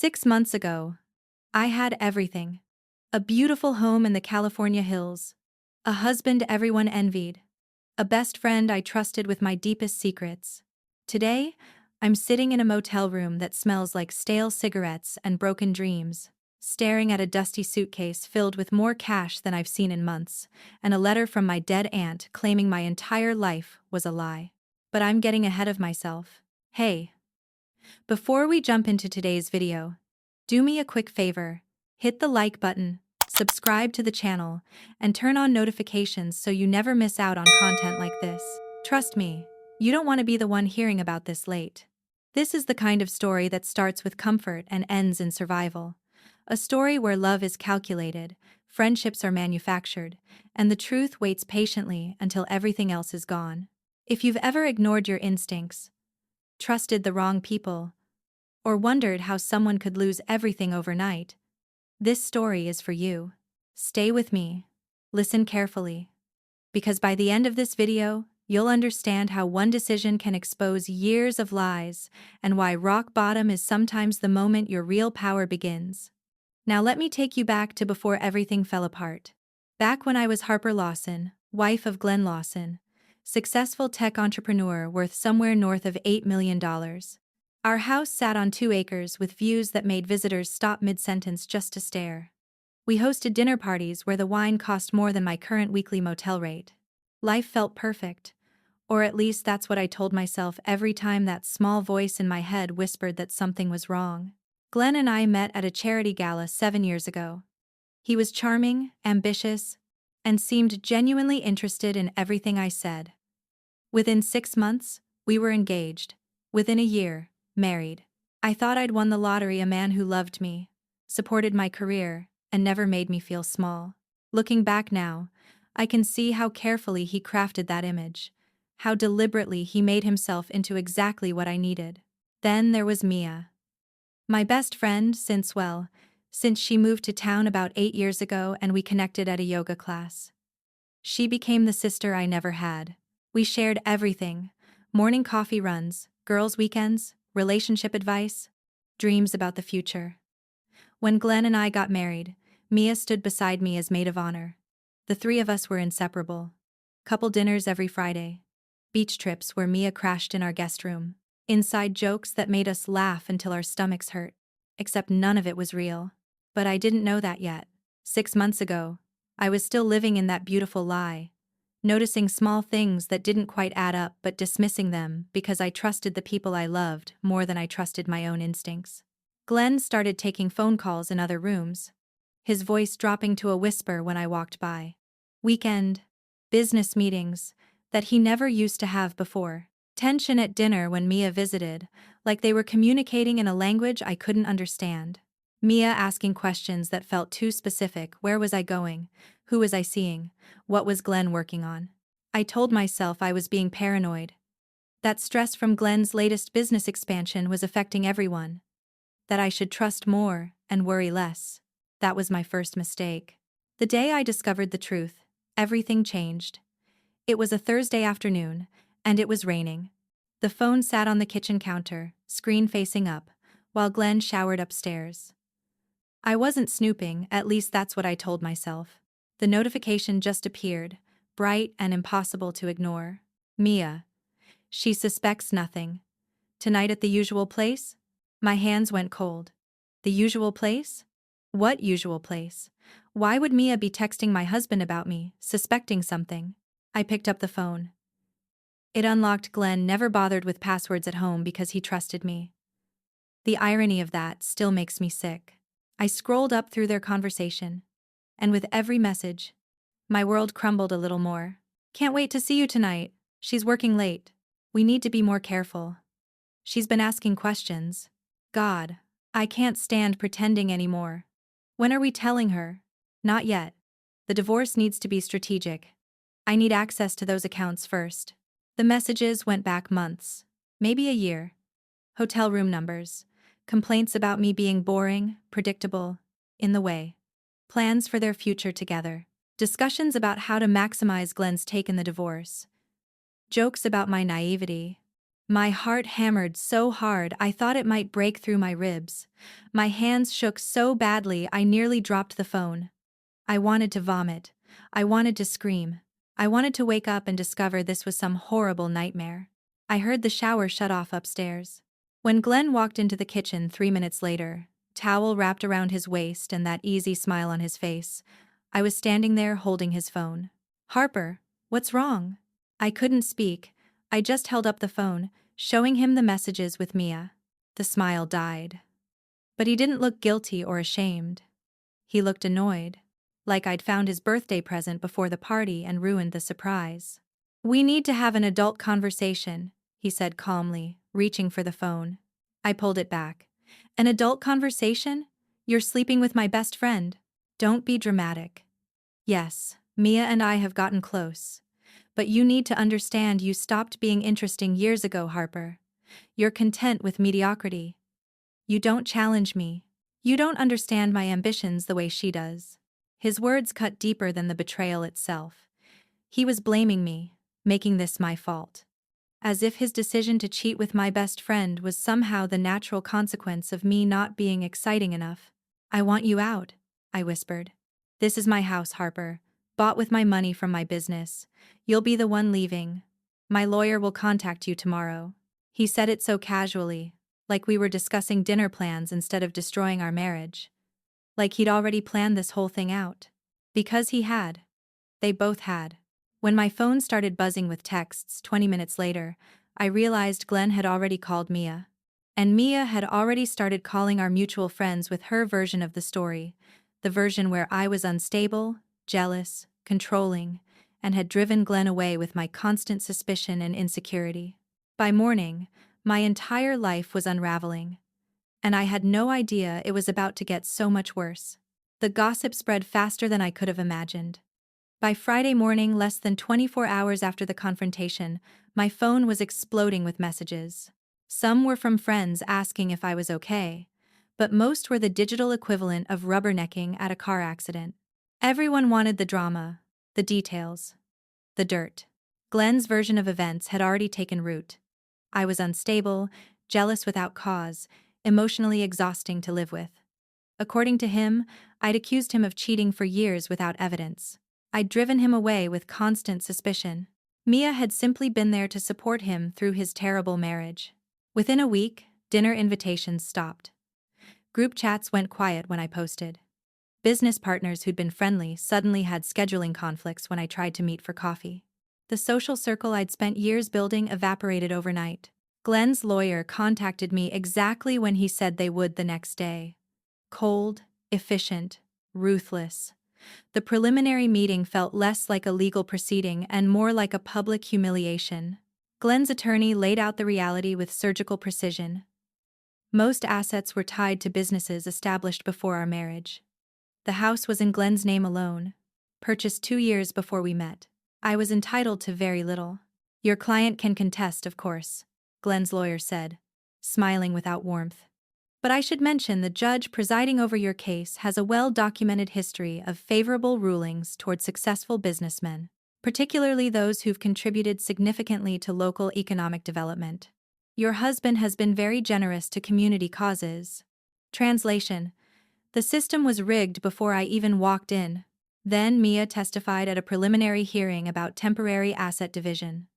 6 months ago, I had everything. A beautiful home in the California hills. A husband everyone envied. A best friend I trusted with my deepest secrets. Today, I'm sitting in a motel room that smells like stale cigarettes and broken dreams, staring at a dusty suitcase filled with more cash than I've seen in months, and a letter from my dead aunt claiming my entire life was a lie. But I'm getting ahead of myself. Hey, before we jump into today's video, do me a quick favor, hit the like button, subscribe to the channel, and turn on notifications so you never miss out on content like this. Trust me, you don't want to be the one hearing about this late. This is the kind of story that starts with comfort and ends in survival. A story where love is calculated, friendships are manufactured, and the truth waits patiently until everything else is gone. If you've ever ignored your instincts, trusted the wrong people, or wondered how someone could lose everything overnight, this story is for you. Stay with me. Listen carefully. Because by the end of this video, you'll understand how one decision can expose years of lies and why rock bottom is sometimes the moment your real power begins. Now let me take you back to before everything fell apart. Back when I was Harper Lawson, wife of Glenn Lawson, successful tech entrepreneur worth somewhere north of $8 million. Our house sat on 2 acres with views that made visitors stop mid-sentence just to stare. We hosted dinner parties where the wine cost more than my current weekly motel rate. Life felt perfect, or at least that's what I told myself every time that small voice in my head whispered that something was wrong. Glenn and I met at a charity gala 7 years ago. He was charming, ambitious, and seemed genuinely interested in everything I said. Within 6 months, we were engaged. Within a year, married. I thought I'd won the lottery, a man who loved me, supported my career, and never made me feel small. Looking back now, I can see how carefully he crafted that image, how deliberately he made himself into exactly what I needed. Then there was Mia. My best friend since she moved to town about 8 years ago and we connected at a yoga class. She became the sister I never had. We shared everything: morning coffee runs, girls' weekends, relationship advice, dreams about the future. When Glenn and I got married, Mia stood beside me as maid of honor. The 3 of us were inseparable. Couple dinners every Friday. Beach trips where Mia crashed in our guest room. Inside jokes that made us laugh until our stomachs hurt. Except none of it was real. But I didn't know that yet. 6 months ago, I was still living in that beautiful lie, noticing small things that didn't quite add up but dismissing them because I trusted the people I loved more than I trusted my own instincts. Glenn started taking phone calls in other rooms, his voice dropping to a whisper when I walked by. Weekend, business meetings that he never used to have before. Tension at dinner when Mia visited, like they were communicating in a language I couldn't understand. Mia asking questions that felt too specific: where was I going? Who was I seeing? What was Glenn working on? I told myself I was being paranoid. That stress from Glenn's latest business expansion was affecting everyone. That I should trust more and worry less. That was my first mistake. The day I discovered the truth, everything changed. It was a Thursday afternoon, and it was raining. The phone sat on the kitchen counter, screen facing up, while Glenn showered upstairs. I wasn't snooping, at least that's what I told myself. The notification just appeared, bright and impossible to ignore. Mia. She suspects nothing. Tonight at the usual place? My hands went cold. The usual place? What usual place? Why would Mia be texting my husband about me, suspecting something? I picked up the phone. It unlocked. Glenn never bothered with passwords at home because he trusted me. The irony of that still makes me sick. I scrolled up through their conversation, and with every message, my world crumbled a little more. Can't wait to see you tonight. She's working late. We need to be more careful. She's been asking questions. God, I can't stand pretending anymore. When are we telling her? Not yet. The divorce needs to be strategic. I need access to those accounts first. The messages went back months, maybe a year. Hotel room numbers, complaints about me being boring, predictable, in the way. Plans for their future together. Discussions about how to maximize Glenn's take in the divorce. Jokes about my naivety. My heart hammered so hard I thought it might break through my ribs. My hands shook so badly I nearly dropped the phone. I wanted to vomit. I wanted to scream. I wanted to wake up and discover this was some horrible nightmare. I heard the shower shut off upstairs. When Glenn walked into the kitchen 3 minutes later, towel wrapped around his waist and that easy smile on his face, I was standing there holding his phone. "Harper, what's wrong?" I couldn't speak. I just held up the phone, showing him the messages with Mia. The smile died. But he didn't look guilty or ashamed. He looked annoyed, like I'd found his birthday present before the party and ruined the surprise. "We need to have an adult conversation," he said calmly, reaching for the phone. I pulled it back. "An adult conversation? You're sleeping with my best friend. Don't be dramatic." "Yes, Mia and I have gotten close. But you need to understand you stopped being interesting years ago, Harper. You're content with mediocrity. You don't challenge me. You don't understand my ambitions the way she does." His words cut deeper than the betrayal itself. He was blaming me, making this my fault. As if his decision to cheat with my best friend was somehow the natural consequence of me not being exciting enough. "I want you out," I whispered. "This is my house, Harper, bought with my money from my business. You'll be the one leaving. My lawyer will contact you tomorrow." He said it so casually, like we were discussing dinner plans instead of destroying our marriage. Like he'd already planned this whole thing out. Because he had. They both had. When my phone started buzzing with texts 20 minutes later, I realized Glenn had already called Mia. And Mia had already started calling our mutual friends with her version of the story, the version where I was unstable, jealous, controlling, and had driven Glenn away with my constant suspicion and insecurity. By morning, my entire life was unraveling. And I had no idea it was about to get so much worse. The gossip spread faster than I could have imagined. By Friday morning, less than 24 hours after the confrontation, my phone was exploding with messages. Some were from friends asking if I was okay, but most were the digital equivalent of rubbernecking at a car accident. Everyone wanted the drama, the details, the dirt. Glenn's version of events had already taken root. I was unstable, jealous without cause, emotionally exhausting to live with. According to him, I'd accused him of cheating for years without evidence. I'd driven him away with constant suspicion. Mia had simply been there to support him through his terrible marriage. Within a week, dinner invitations stopped. Group chats went quiet when I posted. Business partners who'd been friendly suddenly had scheduling conflicts when I tried to meet for coffee. The social circle I'd spent years building evaporated overnight. Glenn's lawyer contacted me exactly when he said they would the next day. Cold, efficient, ruthless. The preliminary meeting felt less like a legal proceeding and more like a public humiliation. Glenn's attorney laid out the reality with surgical precision. Most assets were tied to businesses established before our marriage. The house was in Glenn's name alone, purchased 2 years before we met. I was entitled to very little. "Your client can contest, of course," Glenn's lawyer said, smiling without warmth. "But I should mention the judge presiding over your case has a well-documented history of favorable rulings toward successful businessmen, particularly those who've contributed significantly to local economic development. Your husband has been very generous to community causes." Translation: the system was rigged before I even walked in. Then Mia testified at a preliminary hearing about temporary asset division.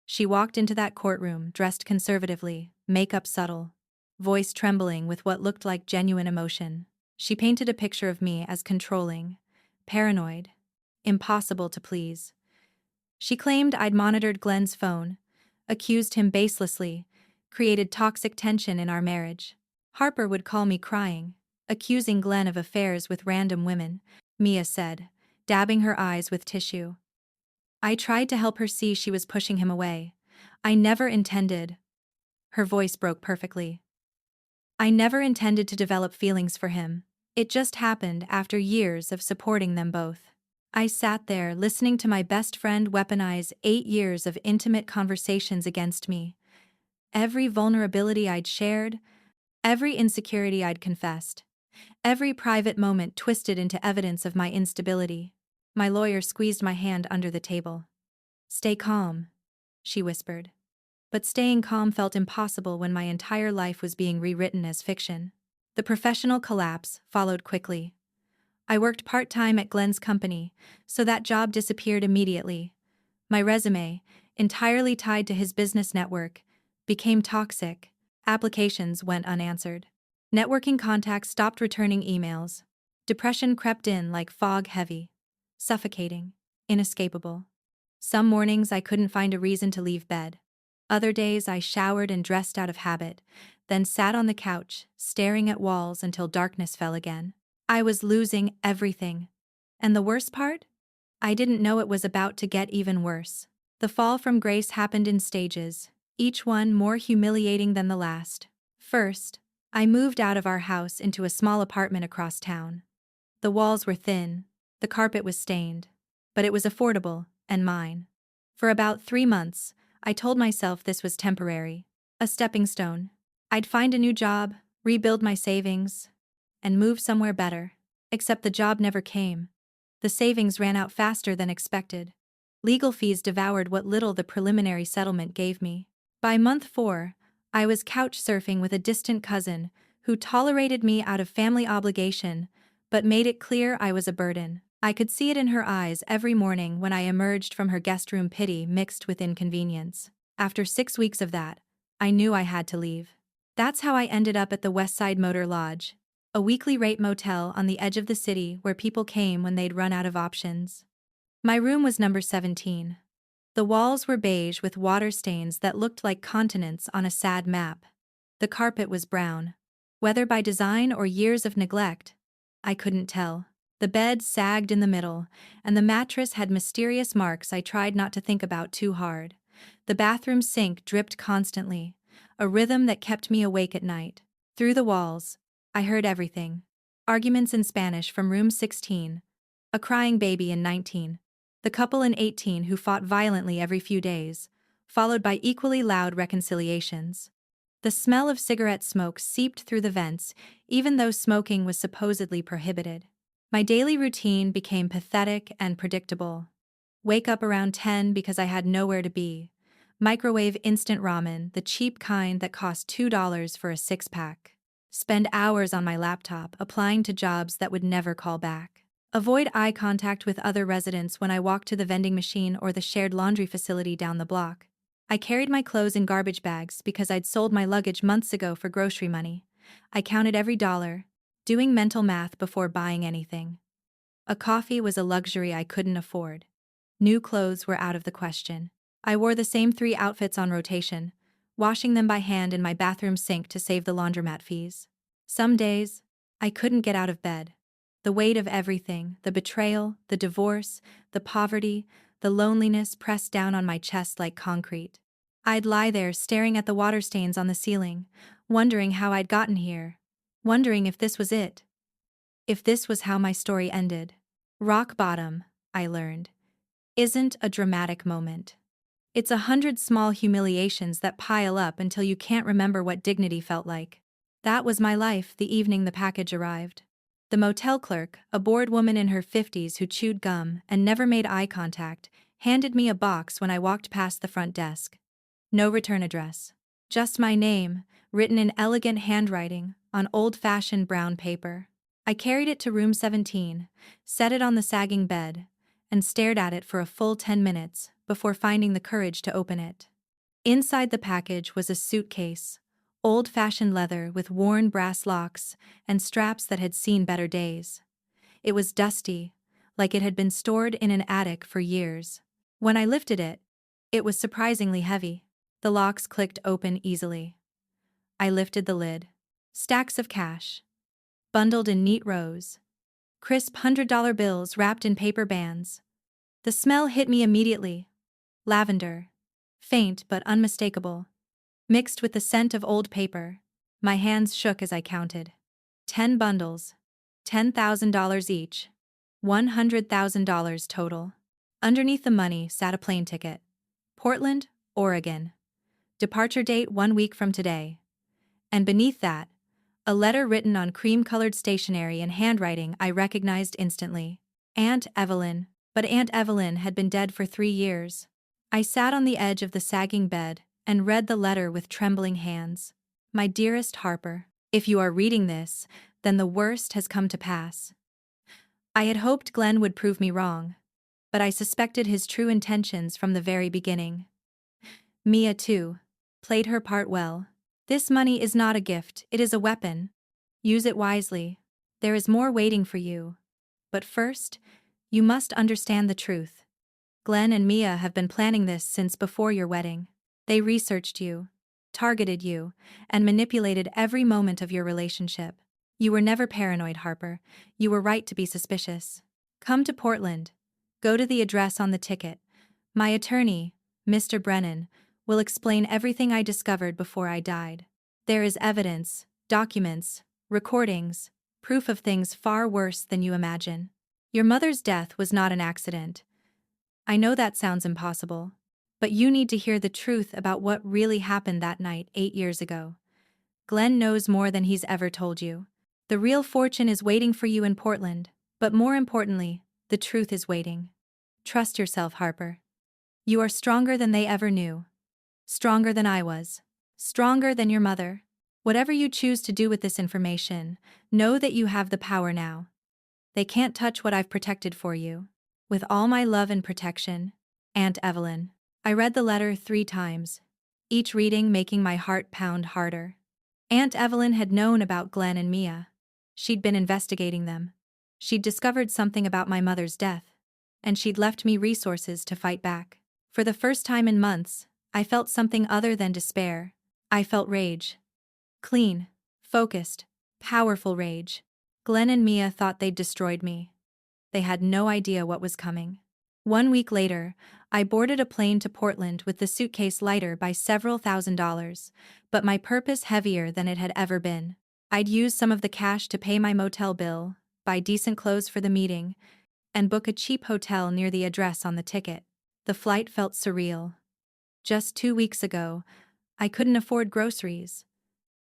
She walked into that courtroom dressed conservatively, makeup subtle, voice trembling with what looked like genuine emotion. She painted a picture of me as controlling, paranoid, impossible to please. She claimed I'd monitored Glenn's phone, accused him baselessly, created toxic tension in our marriage. Harper would call me crying, accusing Glenn of affairs with random women, Mia said, dabbing her eyes with tissue. I tried to help her see she was pushing him away. I never intended. Her voice broke perfectly. I never intended to develop feelings for him. It just happened after years of supporting them both. I sat there listening to my best friend weaponize 8 years of intimate conversations against me. Every vulnerability I'd shared, every insecurity I'd confessed, every private moment twisted into evidence of my instability. My lawyer squeezed my hand under the table. "Stay calm," she whispered. But staying calm felt impossible when my entire life was being rewritten as fiction. The professional collapse followed quickly. I worked part-time at Glenn's company, so that job disappeared immediately. My resume, entirely tied to his business network, became toxic. Applications went unanswered. Networking contacts stopped returning emails. Depression crept in like fog, heavy, suffocating, inescapable. Some mornings I couldn't find a reason to leave bed. Other days I showered and dressed out of habit, then sat on the couch, staring at walls until darkness fell again. I was losing everything. And the worst part? I didn't know it was about to get even worse. The fall from grace happened in stages, each one more humiliating than the last. First, I moved out of our house into a small apartment across town. The walls were thin, the carpet was stained, but it was affordable, and mine. For about 3 months, I told myself this was temporary, a stepping stone. I'd find a new job, rebuild my savings, and move somewhere better. Except the job never came. The savings ran out faster than expected. Legal fees devoured what little the preliminary settlement gave me. By month 4, I was couch surfing with a distant cousin who tolerated me out of family obligation, but made it clear I was a burden. I could see it in her eyes every morning when I emerged from her guest room, pity mixed with inconvenience. After 6 weeks of that, I knew I had to leave. That's how I ended up at the Westside Motor Lodge, a weekly rate motel on the edge of the city where people came when they'd run out of options. My room was number 17. The walls were beige with water stains that looked like continents on a sad map. The carpet was brown. Whether by design or years of neglect, I couldn't tell. The bed sagged in the middle, and the mattress had mysterious marks I tried not to think about too hard. The bathroom sink dripped constantly, a rhythm that kept me awake at night. Through the walls, I heard everything. Arguments in Spanish from room 16, a crying baby in 19, the couple in 18 who fought violently every few days, followed by equally loud reconciliations. The smell of cigarette smoke seeped through the vents, even though smoking was supposedly prohibited. My daily routine became pathetic and predictable. Wake up around 10 because I had nowhere to be. Microwave instant ramen, the cheap kind that cost $2 for a 6-pack. Spend hours on my laptop applying to jobs that would never call back. Avoid eye contact with other residents when I walked to the vending machine or the shared laundry facility down the block. I carried my clothes in garbage bags because I'd sold my luggage months ago for grocery money. I counted every dollar, doing mental math before buying anything. A coffee was a luxury I couldn't afford. New clothes were out of the question. I wore the same 3 outfits on rotation, washing them by hand in my bathroom sink to save the laundromat fees. Some days, I couldn't get out of bed. The weight of everything, the betrayal, the divorce, the poverty, the loneliness pressed down on my chest like concrete. I'd lie there staring at the water stains on the ceiling, wondering how I'd gotten here, wondering if this was it. If this was how my story ended. Rock bottom, I learned, isn't a dramatic moment. It's 100 small humiliations that pile up until you can't remember what dignity felt like. That was my life the evening the package arrived. The motel clerk, a bored woman in her 50s who chewed gum and never made eye contact, handed me a box when I walked past the front desk. No return address. Just my name, written in elegant handwriting on old-fashioned brown paper. I carried it to room 17, set it on the sagging bed, and stared at it for a full 10 minutes before finding the courage to open it. Inside the package was a suitcase, old-fashioned leather with worn brass locks and straps that had seen better days. It was dusty, like it had been stored in an attic for years. When I lifted it, it was surprisingly heavy. The locks clicked open easily. I lifted the lid. Stacks of cash, bundled in neat rows. Crisp $100 bills wrapped in paper bands. The smell hit me immediately. Lavender. Faint but unmistakable. Mixed with the scent of old paper. My hands shook as I counted. 10 bundles. $10,000 each. $100,000 total. Underneath the money sat a plane ticket. Portland, Oregon. Departure date 1 week from today. And beneath that, a letter written on cream-colored stationery and handwriting I recognized instantly. Aunt Evelyn. But Aunt Evelyn had been dead for 3 years. I sat on the edge of the sagging bed, and read the letter with trembling hands. My dearest Harper, if you are reading this, then the worst has come to pass. I had hoped Glenn would prove me wrong, but I suspected his true intentions from the very beginning. Mia, too, played her part well. This money is not a gift, it is a weapon. Use it wisely. There is more waiting for you. But first, you must understand the truth. Glenn and Mia have been planning this since before your wedding. They researched you, targeted you, and manipulated every moment of your relationship. You were never paranoid, Harper. You were right to be suspicious. Come to Portland. Go to the address on the ticket. My attorney, Mr. Brennan, will explain everything I discovered before I died. There is evidence, documents, recordings, proof of things far worse than you imagine. Your mother's death was not an accident. I know that sounds impossible, but you need to hear the truth about what really happened that night 8 years ago. Glenn knows more than he's ever told you. The real fortune is waiting for you in Portland, but more importantly, the truth is waiting. Trust yourself, Harper. You are stronger than they ever knew. Stronger than I was. Stronger than your mother. Whatever you choose to do with this information, know that you have the power now. They can't touch what I've protected for you. With all my love and protection, Aunt Evelyn. I read the letter 3 times, each reading making my heart pound harder. Aunt Evelyn had known about Glenn and Mia. She'd been investigating them. She'd discovered something about my mother's death, and she'd left me resources to fight back. For the first time in months, I felt something other than despair. I felt rage. Clean, focused, powerful rage. Glenn and Mia thought they'd destroyed me. They had no idea what was coming. 1 week later, I boarded a plane to Portland with the suitcase lighter by several $1,000s, but my purpose heavier than it had ever been. I'd use some of the cash to pay my motel bill, buy decent clothes for the meeting, and book a cheap hotel near the address on the ticket. The flight felt surreal. Just 2 weeks ago, I couldn't afford groceries.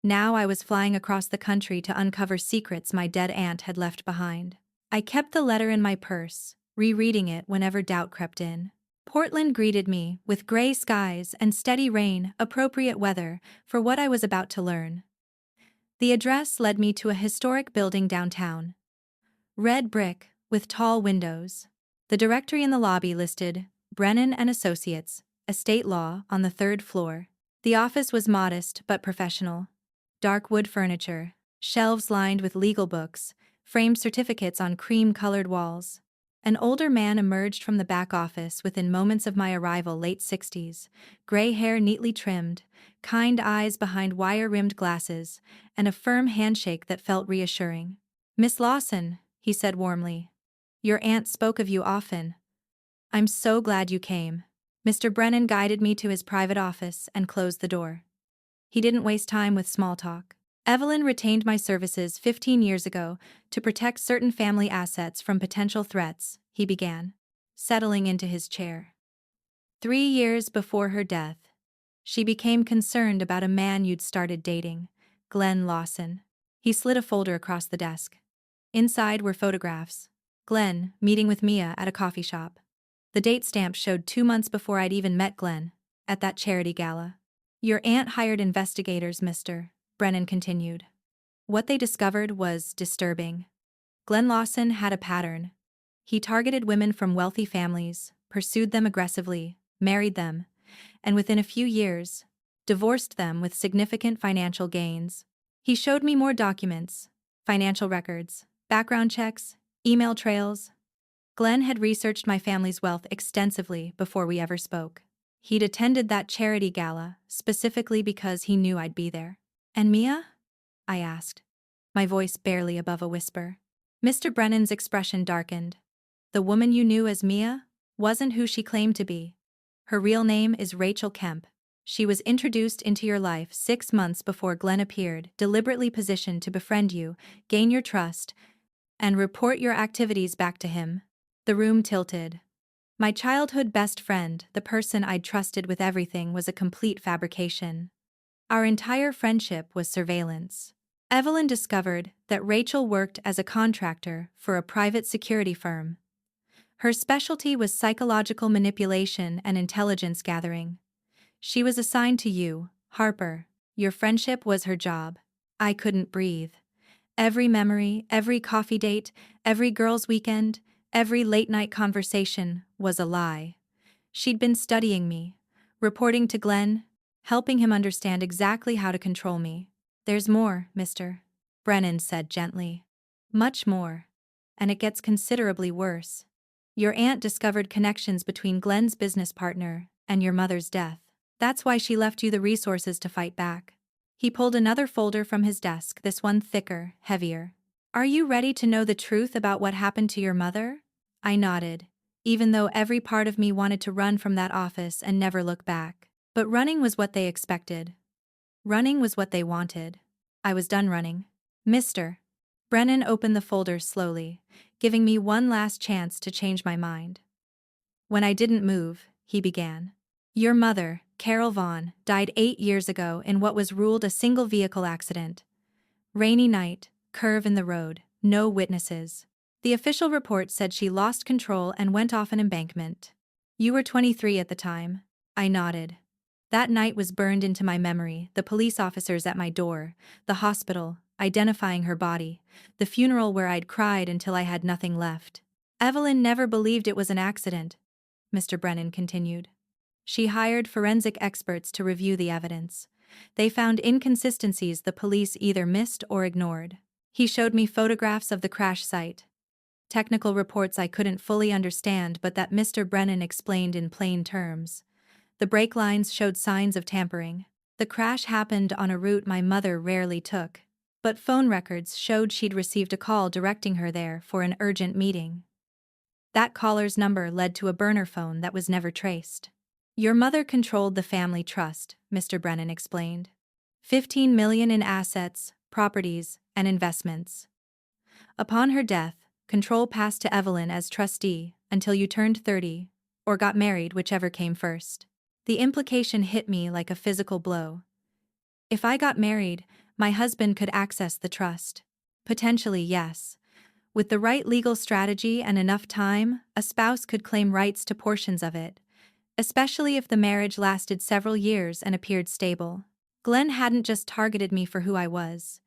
Now I was flying across the country to uncover secrets my dead aunt had left behind. I kept the letter in my purse, rereading it whenever doubt crept in. Portland greeted me with gray skies and steady rain, appropriate weather for what I was about to learn. The address led me to a historic building downtown. Red brick, with tall windows. The directory in the lobby listed Brennan and Associates, Estate Law, on the 3rd floor. The office was modest but professional. Dark wood furniture, shelves lined with legal books, framed certificates on cream-colored walls. An older man emerged from the back office within moments of my arrival, late 60s, gray hair neatly trimmed, kind eyes behind wire-rimmed glasses, and a firm handshake that felt reassuring. "Miss Lawson," he said warmly. "Your aunt spoke of you often. I'm so glad you came." Mr. Brennan guided me to his private office and closed the door. He didn't waste time with small talk. "Evelyn retained my services 15 years ago to protect certain family assets from potential threats," he began, settling into his chair. 3 years before her death, she became concerned about a man you'd started dating, Glenn Lawson. He slid a folder across the desk. Inside were photographs. Glenn meeting with Mia at a coffee shop. The date stamp showed 2 months before I'd even met Glenn, at that charity gala. "Your aunt hired investigators, Mr. Brennan continued. What they discovered was disturbing. Glenn Lawson had a pattern. He targeted women from wealthy families, pursued them aggressively, married them, and within a few years, divorced them with significant financial gains. He showed me more documents, financial records, background checks, email trails. Glenn had researched my family's wealth extensively before we ever spoke. He'd attended that charity gala specifically because he knew I'd be there." "And Mia?" I asked, my voice barely above a whisper. Mr. Brennan's expression darkened. "The woman you knew as Mia wasn't who she claimed to be. Her real name is Rachel Kemp. She was introduced into your life 6 months before Glenn appeared, deliberately positioned to befriend you, gain your trust, and report your activities back to him." The room tilted. My childhood best friend, the person I'd trusted with everything, was a complete fabrication. Our entire friendship was surveillance. Evelyn discovered that Rachel worked as a contractor for a private security firm. Her specialty was psychological manipulation and intelligence gathering. She was assigned to you, Harper. Your friendship was her job. I couldn't breathe. Every memory, every coffee date, every girls' weekend, every late-night conversation was a lie. She'd been studying me, reporting to Glenn, helping him understand exactly how to control me. There's more, Mr. Brennan said gently. Much more. And it gets considerably worse. Your aunt discovered connections between Glenn's business partner and your mother's death. That's why she left you the resources to fight back. He pulled another folder from his desk, this one thicker, heavier. Are you ready to know the truth about what happened to your mother? I nodded, even though every part of me wanted to run from that office and never look back. But running was what they expected. Running was what they wanted. I was done running. Mr. Brennan opened the folder slowly, giving me one last chance to change my mind. When I didn't move, he began. Your mother, Carol Vaughn, died 8 years ago in what was ruled a single-vehicle accident. Rainy night, curve in the road, no witnesses. The official report said she lost control and went off an embankment. You were 23 at the time. I nodded. That night was burned into my memory, the police officers at my door, the hospital, identifying her body, the funeral where I'd cried until I had nothing left. Evelyn never believed it was an accident, Mr. Brennan continued. She hired forensic experts to review the evidence. They found inconsistencies the police either missed or ignored. He showed me photographs of the crash site. Technical reports I couldn't fully understand but that Mr. Brennan explained in plain terms. The brake lines showed signs of tampering. The crash happened on a route my mother rarely took. But phone records showed she'd received a call directing her there for an urgent meeting. That caller's number led to a burner phone that was never traced. Your mother controlled the family trust, Mr. Brennan explained. $15 million in assets, properties, and investments. Upon her death, control passed to Evelyn as trustee until you turned 30, or got married, whichever came first. The implication hit me like a physical blow. If I got married, my husband could access the trust. Potentially, yes. With the right legal strategy and enough time, a spouse could claim rights to portions of it, especially if the marriage lasted several years and appeared stable. Glenn hadn't just targeted me for who I was.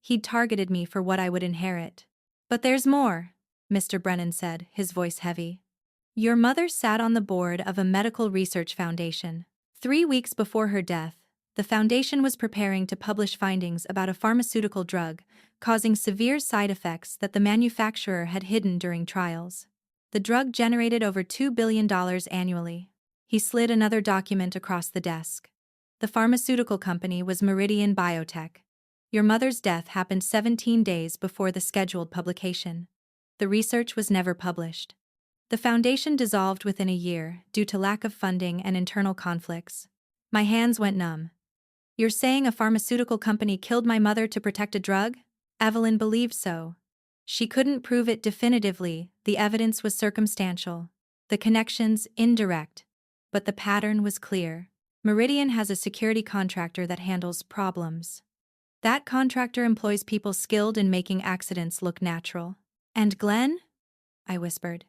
He'd targeted me for what I would inherit. But there's more, Mr. Brennan said, his voice heavy. Your mother sat on the board of a medical research foundation. 3 weeks before her death, the foundation was preparing to publish findings about a pharmaceutical drug causing severe side effects that the manufacturer had hidden during trials. The drug generated over $2 billion annually. He slid another document across the desk. The pharmaceutical company was Meridian Biotech. Your mother's death happened 17 days before the scheduled publication. The research was never published. The foundation dissolved within a year due to lack of funding and internal conflicts. My hands went numb. You're saying a pharmaceutical company killed my mother to protect a drug? Evelyn believed so. She couldn't prove it definitively, the evidence was circumstantial. The connections indirect. But the pattern was clear. Meridian has a security contractor that handles problems. That contractor employs people skilled in making accidents look natural. And Glenn? I whispered.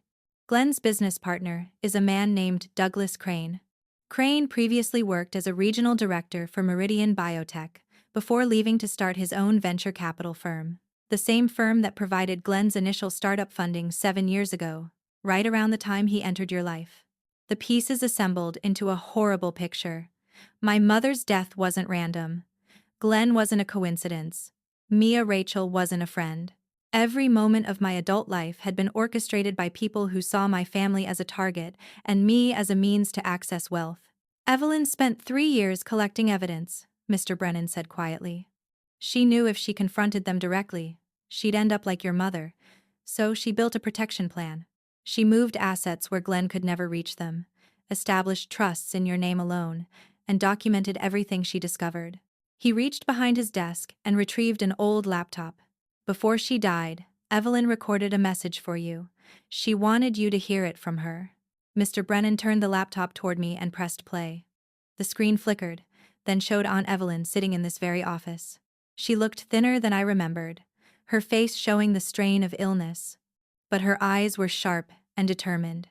Glenn's business partner is a man named Douglas Crane. Crane previously worked as a regional director for Meridian Biotech before leaving to start his own venture capital firm. The same firm that provided Glenn's initial startup funding 7 years ago, right around the time he entered your life. The pieces assembled into a horrible picture. My mother's death wasn't random. Glenn wasn't a coincidence. Mia Rachel wasn't a friend. Every moment of my adult life had been orchestrated by people who saw my family as a target and me as a means to access wealth. Evelyn spent 3 years collecting evidence, Mr. Brennan said quietly. She knew if she confronted them directly, she'd end up like your mother, so she built a protection plan. She moved assets where Glenn could never reach them, established trusts in your name alone, and documented everything she discovered. He reached behind his desk and retrieved an old laptop. Before she died, Evelyn recorded a message for you. She wanted you to hear it from her. Mr. Brennan turned the laptop toward me and pressed play. The screen flickered, then showed Aunt Evelyn sitting in this very office. She looked thinner than I remembered, her face showing the strain of illness. But her eyes were sharp and determined.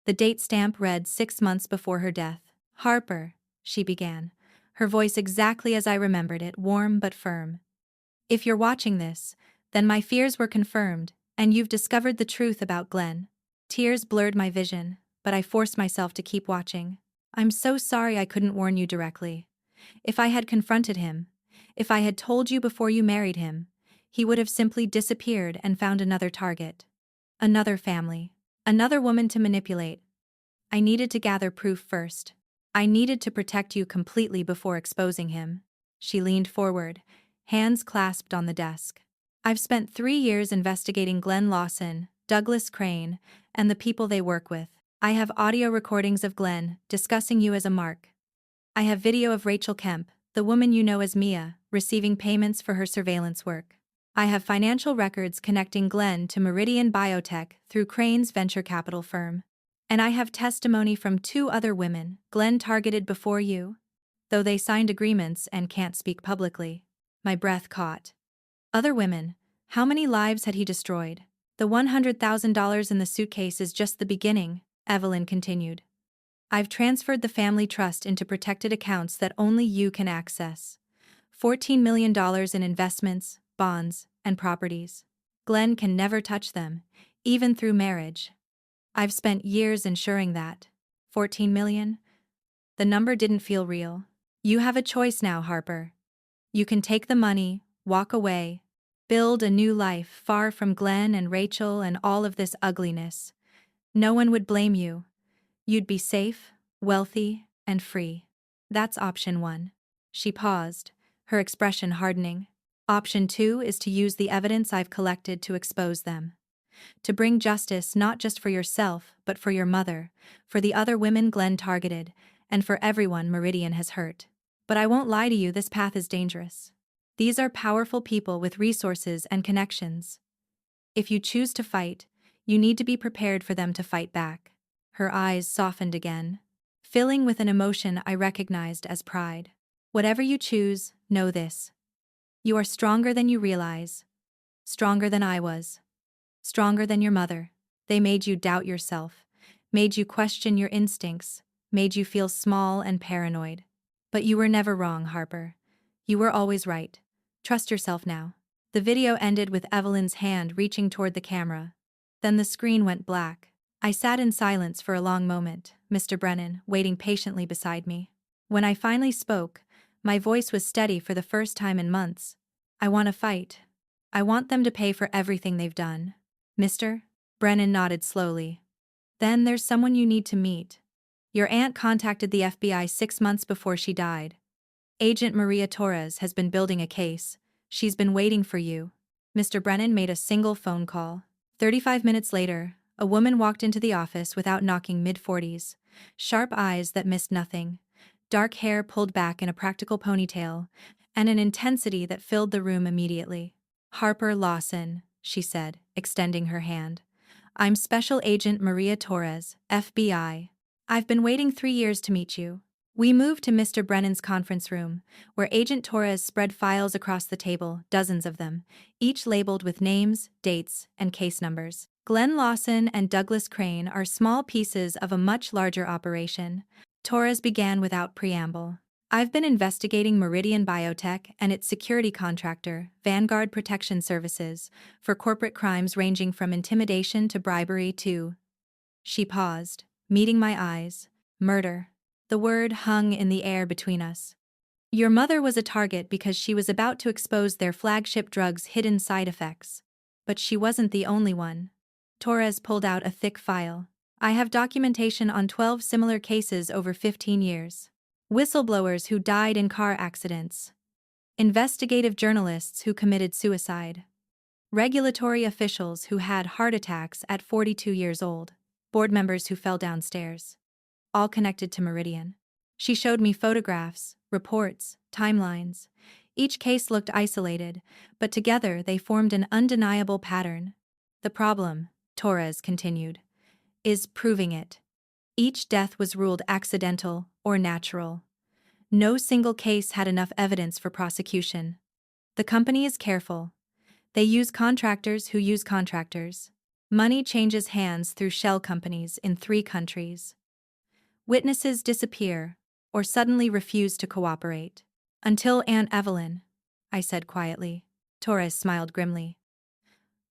The date stamp read 6 months before her death. Harper, she began, her voice exactly as I remembered it, warm but firm. If you're watching this, then my fears were confirmed, and you've discovered the truth about Glenn. Tears blurred my vision, but I forced myself to keep watching. I'm so sorry I couldn't warn you directly. If I had confronted him, if I had told you before you married him, he would have simply disappeared and found another target. Another family. Another woman to manipulate. I needed to gather proof first. I needed to protect you completely before exposing him. She leaned forward, hands clasped on the desk. I've spent 3 years investigating Glenn Lawson, Douglas Crane, and the people they work with. I have audio recordings of Glenn discussing you as a mark. I have video of Rachel Kemp, the woman you know as Mia, receiving payments for her surveillance work. I have financial records connecting Glenn to Meridian Biotech through Crane's venture capital firm. And I have testimony from 2 other women Glenn targeted before you, though they signed agreements and can't speak publicly. My breath caught. Other women, how many lives had he destroyed? The $100,000 in the suitcase is just the beginning, Evelyn continued. I've transferred the family trust into protected accounts that only you can access. $14 million in investments, bonds, and properties. Glenn can never touch them, even through marriage. I've spent years ensuring that. 14 million? The number didn't feel real. You have a choice now, Harper. You can take the money, walk away, build a new life far from Glenn and Rachel and all of this ugliness. No one would blame you. You'd be safe, wealthy, and free. That's option 1. She paused, her expression hardening. Option 2 is to use the evidence I've collected to expose them. To bring justice not just for yourself, but for your mother, for the other women Glenn targeted, and for everyone Meridian has hurt. But I won't lie to you, this path is dangerous. These are powerful people with resources and connections. If you choose to fight, you need to be prepared for them to fight back. Her eyes softened again, filling with an emotion I recognized as pride. Whatever you choose, know this. You are stronger than you realize. Stronger than I was. Stronger than your mother. They made you doubt yourself, made you question your instincts, made you feel small and paranoid. But you were never wrong, Harper. You were always right. Trust yourself now. The video ended with Evelyn's hand reaching toward the camera. Then the screen went black. I sat in silence for a long moment, Mr. Brennan, waiting patiently beside me. When I finally spoke, my voice was steady for the first time in months. I want to fight. I want them to pay for everything they've done. Mr. Brennan nodded slowly. Then there's someone you need to meet. Your aunt contacted the FBI 6 months before she died. Agent Maria Torres has been building a case. She's been waiting for you. Mr. Brennan made a single phone call. 35 minutes later, a woman walked into the office without knocking, mid-40s. Sharp eyes that missed nothing. Dark hair pulled back in a practical ponytail, and an intensity that filled the room immediately. Harper Lawson, she said, extending her hand. I'm Special Agent Maria Torres, FBI. I've been waiting 3 years to meet you. We moved to Mr. Brennan's conference room, where Agent Torres spread files across the table, dozens of them, each labeled with names, dates, and case numbers. Glenn Lawson and Douglas Crane are small pieces of a much larger operation. Torres began without preamble. I've been investigating Meridian Biotech and its security contractor, Vanguard Protection Services, for corporate crimes ranging from intimidation to bribery to... She paused, meeting my eyes. Murder. The word hung in the air between us. Your mother was a target because she was about to expose their flagship drug's hidden side effects. But she wasn't the only one. Torres pulled out a thick file. I have documentation on 12 similar cases over 15 years. Whistleblowers who died in car accidents. Investigative journalists who committed suicide. Regulatory officials who had heart attacks at 42 years old. Board members who fell downstairs. All connected to Meridian. She showed me photographs, reports, timelines. Each case looked isolated, but together they formed an undeniable pattern. The problem, Torres continued, is proving it. Each death was ruled accidental or natural. No single case had enough evidence for prosecution. The company is careful. They use contractors who use contractors. Money changes hands through shell companies in 3 countries. Witnesses disappear, or suddenly refuse to cooperate. Until Aunt Evelyn, I said quietly. Torres smiled grimly.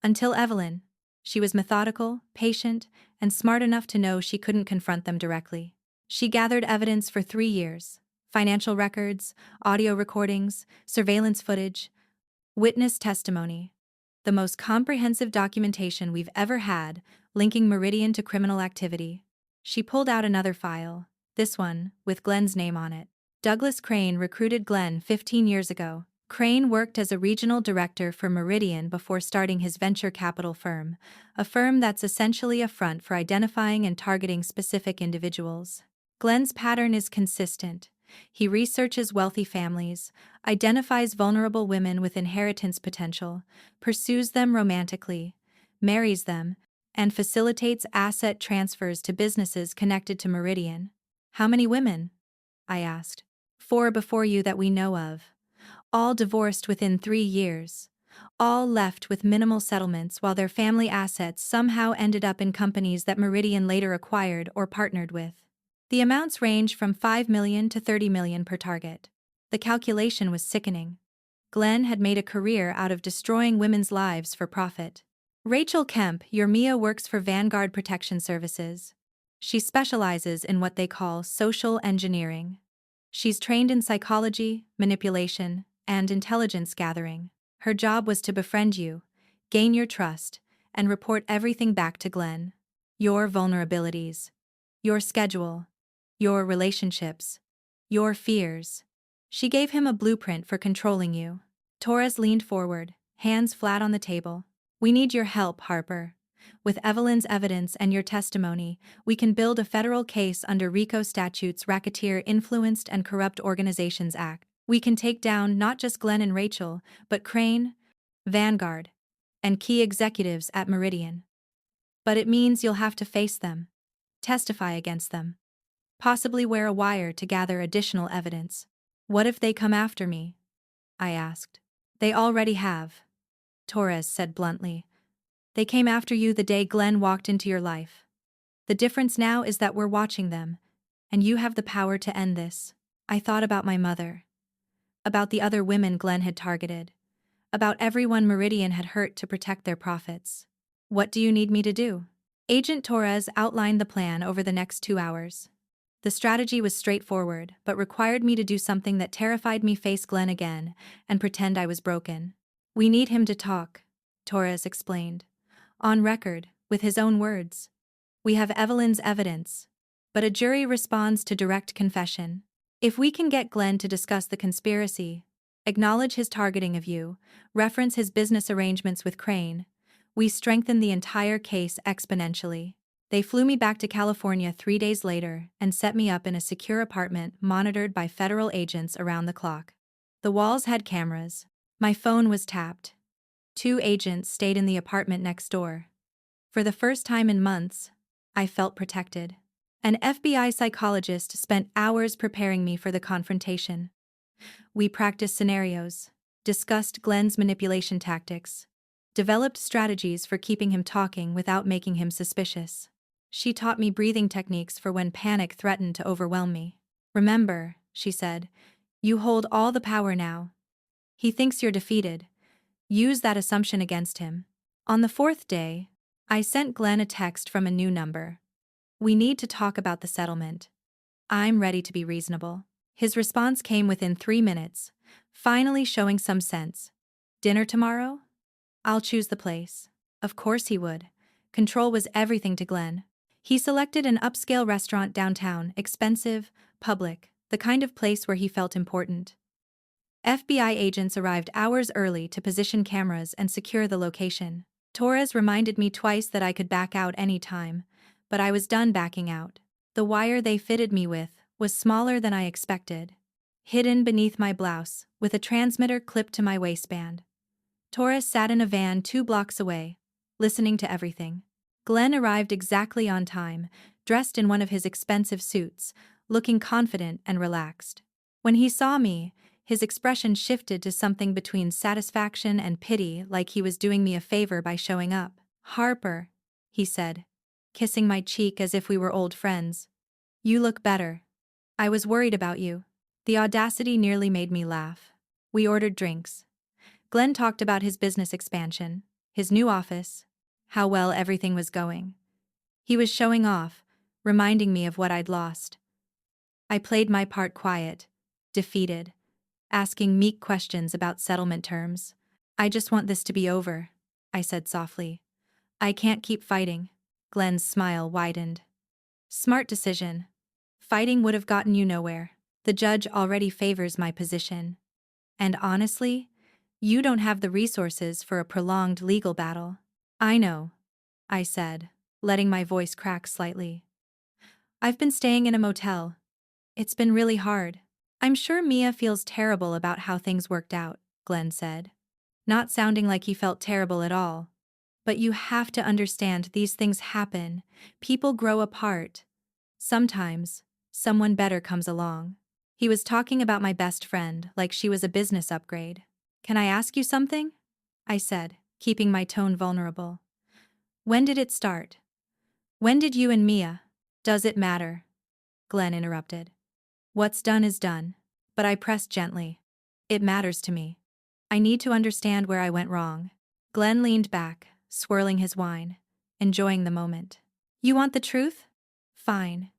Until Evelyn. She was methodical, patient, and smart enough to know she couldn't confront them directly. She gathered evidence for 3 years: financial records, audio recordings, surveillance footage, witness testimony. The most comprehensive documentation we've ever had, linking Meridian to criminal activity. She pulled out another file, this one, with Glenn's name on it. Douglas Crane recruited Glenn 15 years ago. Crane worked as a regional director for Meridian before starting his venture capital firm, a firm that's essentially a front for identifying and targeting specific individuals. Glenn's pattern is consistent. He researches wealthy families, identifies vulnerable women with inheritance potential, pursues them romantically, marries them, and facilitates asset transfers to businesses connected to Meridian. How many women? I asked. 4 before you that we know of. All divorced within 3 years. All left with minimal settlements while their family assets somehow ended up in companies that Meridian later acquired or partnered with. The amounts range from $5 million to $30 million per target. The calculation was sickening. Glenn had made a career out of destroying women's lives for profit. Rachel Kemp, your Mia, works for Vanguard Protection Services. She specializes in what they call social engineering. She's trained in psychology, manipulation, and intelligence gathering. Her job was to befriend you, gain your trust, and report everything back to Glenn. Your vulnerabilities, your schedule, your relationships, your fears. She gave him a blueprint for controlling you. Torres leaned forward, hands flat on the table. We need your help, Harper. With Evelyn's evidence and your testimony, we can build a federal case under RICO statutes, Racketeer Influenced and Corrupt Organizations Act. We can take down not just Glenn and Rachel, but Crane, Vanguard, and key executives at Meridian. But it means you'll have to face them, testify against them, possibly wear a wire to gather additional evidence. What if they come after me? I asked. They already have, Torres said bluntly. They came after you the day Glenn walked into your life. The difference now is that we're watching them, and you have the power to end this. I thought about my mother, about the other women Glenn had targeted, about everyone Meridian had hurt to protect their profits. What do you need me to do? Agent Torres outlined the plan over the next 2 hours. The strategy was straightforward, but required me to do something that terrified me: face Glenn again and pretend I was broken. We need him to talk, Torres explained. On record, with his own words. We have Evelyn's evidence, but a jury responds to direct confession. If we can get Glenn to discuss the conspiracy, acknowledge his targeting of you, reference his business arrangements with Crane, we strengthen the entire case exponentially. They flew me back to California 3 days later and set me up in a secure apartment monitored by federal agents around the clock. The walls had cameras. My phone was tapped. 2 agents stayed in the apartment next door. For the first time in months, I felt protected. An FBI psychologist spent hours preparing me for the confrontation. We practiced scenarios, discussed Glenn's manipulation tactics, developed strategies for keeping him talking without making him suspicious. She taught me breathing techniques for when panic threatened to overwhelm me. Remember, she said, you hold all the power now. He thinks you're defeated. Use that assumption against him. On the 4th day, I sent Glenn a text from a new number. We need to talk about the settlement. I'm ready to be reasonable. His response came within 3 minutes, finally showing some sense. Dinner tomorrow? I'll choose the place. Of course he would. Control was everything to Glenn. He selected an upscale restaurant downtown, expensive, public, the kind of place where he felt important. FBI agents arrived hours early to position cameras and secure the location. Torres reminded me twice that I could back out any time, but I was done backing out. The wire they fitted me with was smaller than I expected, hidden beneath my blouse, with a transmitter clipped to my waistband. Torres sat in a van 2 blocks away, listening to everything. Glenn arrived exactly on time, dressed in one of his expensive suits, looking confident and relaxed. When he saw me, his expression shifted to something between satisfaction and pity, like he was doing me a favor by showing up. Harper, he said, kissing my cheek as if we were old friends. You look better. I was worried about you. The audacity nearly made me laugh. We ordered drinks. Glenn talked about his business expansion, his new office, how well everything was going. He was showing off, reminding me of what I'd lost. I played my part quiet, defeated, asking meek questions about settlement terms. I just want this to be over, I said softly. I can't keep fighting. Glenn's smile widened. Smart decision. Fighting would have gotten you nowhere. The judge already favors my position. And honestly, you don't have the resources for a prolonged legal battle. I know, I said, letting my voice crack slightly. I've been staying in a motel. It's been really hard. I'm sure Mia feels terrible about how things worked out, Glenn said, not sounding like he felt terrible at all. But you have to understand these things happen. People grow apart. Sometimes, someone better comes along. He was talking about my best friend like she was a business upgrade. Can I ask you something? I said, keeping my tone vulnerable. When did it start? When did you and Mia? Does it matter? Glenn interrupted. What's done is done. But I pressed gently. It matters to me. I need to understand where I went wrong. Glenn leaned back, swirling his wine, enjoying the moment. You want the truth? Fine.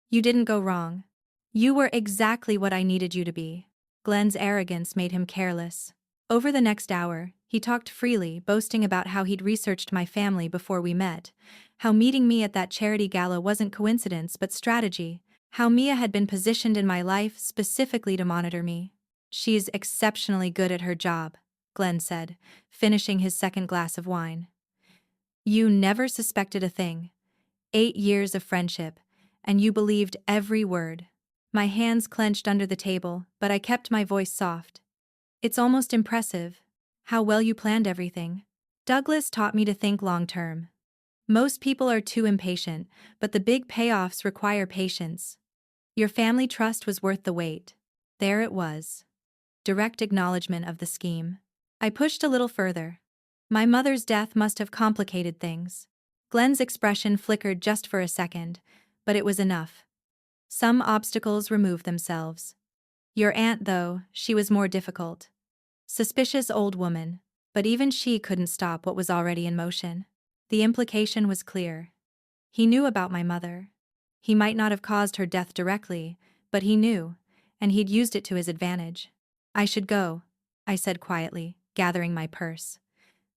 You didn't go wrong. You were exactly what I needed you to be. Glenn's arrogance made him careless. Over the next hour, he talked freely, boasting about how he'd researched my family before we met, how meeting me at that charity gala wasn't coincidence but strategy, how Mia had been positioned in my life specifically to monitor me. She's exceptionally good at her job, Glenn said, finishing his second glass of wine. You never suspected a thing. 8 years of friendship, and you believed every word. My hands clenched under the table, but I kept my voice soft. It's almost impressive, how well you planned everything. Douglas taught me to think long-term. Most people are too impatient, but the big payoffs require patience. Your family trust was worth the wait. There it was. Direct acknowledgement of the scheme. I pushed a little further. My mother's death must have complicated things. Glenn's expression flickered just for a second, but it was enough. Some obstacles remove themselves. Your aunt, though, she was more difficult. Suspicious old woman, but even she couldn't stop what was already in motion. The implication was clear. He knew about my mother. He might not have caused her death directly, but he knew, and he'd used it to his advantage. I should go, I said quietly, gathering my purse.